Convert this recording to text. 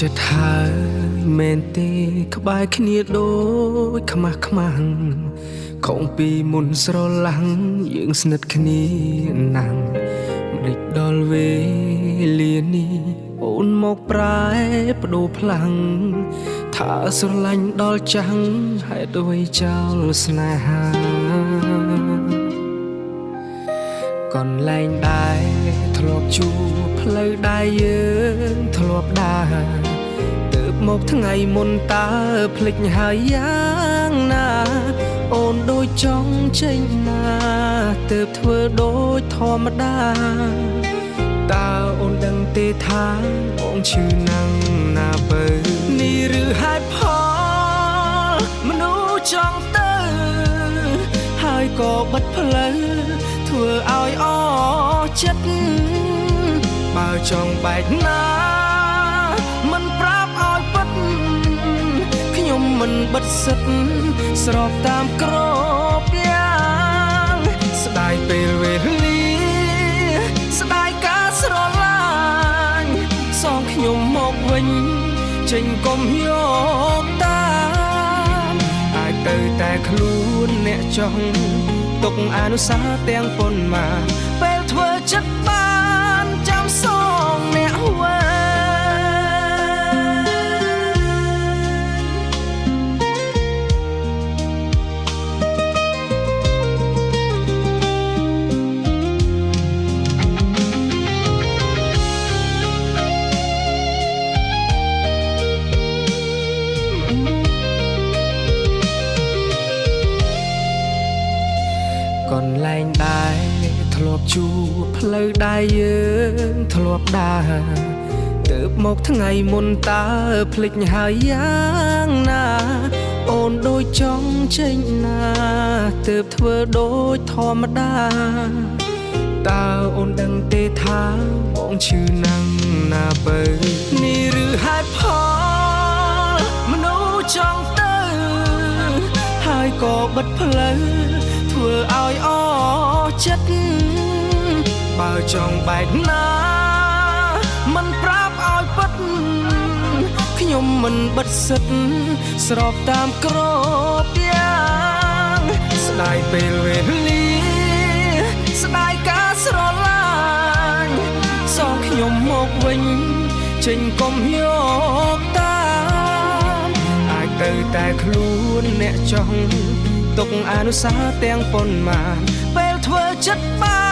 ចិត្តហើយមែនទេក្បែរគ្នាដូចខ្មាស់ខ្មាំងខំពីមុនស្រឡាំងយើងស្និទ្ធគ្នាណាំងមិនដេចដល់វេលានេះអូនមកប្រែបដូរផ្លាំងថាស្រឡាញ់ដល់ចាំងហេតុអ្វីចោលស្នេហាកន្លែងដែរធ្លាប់ជួបផ្លូវដែរយើងធ្លាប់ដើរទៅមកថ្ងៃមុនតើភ្លេចហើយយ៉ាងណាអូនដូចចង់ចេញណាទៅធ្វើដូចធម្មតាតើអូនដឹងទេថាបងឈឺណាំងណាបើនេះឬហេតុផលមនុស្សចង់ទៅហើយក៏បិទផ្លូវធ្វើឲ្យអចិត្តបើចង់បែកណាមិនប្រាប់ឲ្យពិតខ្ញុំមិនបិទសិទ្ធស្របតាមក្របយ៉ាងស្ដាយពេលវេលាស្ដាយការស្រឡាញ់សងខ្ញុំមកវិញចេញកុំយកតាមអាចទៅតែខ្លួនអ្នកចង់ទុកអនុសាសន៍ទាំងប៉ុន្មានពេលធ្វើចិត្តបានចាំសងអ្នកវិញកន្លែងដែរធ្លាប់ជួបផ្លូវដែរយើងធ្លាប់ដើរទៅមកថ្ងៃមុនតើភ្លេចហើយយ៉ាងណាអូនដូចចង់ចេញណាទៅធ្វើដូចធម្មតាតើអូនដឹងទេថាបងឈឺណាំងណាបើនេះឬហេតុផលមនុស្សចង់ទៅហើយក៏បិទផ្លូវធ្វើឲ្យអចិត្តបើចង់បែកណាមិនប្រាប់ឲ្យពិតខ្ញុំមិនបិទសិទ្ធស្របតាមក្របយ៉ាងស្ដាយពេលវេលាស្ដាយការស្រឡាញ់សងខ្ញុំមកវិញចេញកុំយកតាមអាចទៅតែខ្លួនអ្នកចង់ទុកអនុសាសន៍ទាំងប៉ុន្មានពេលធ្វើចិត្តបាន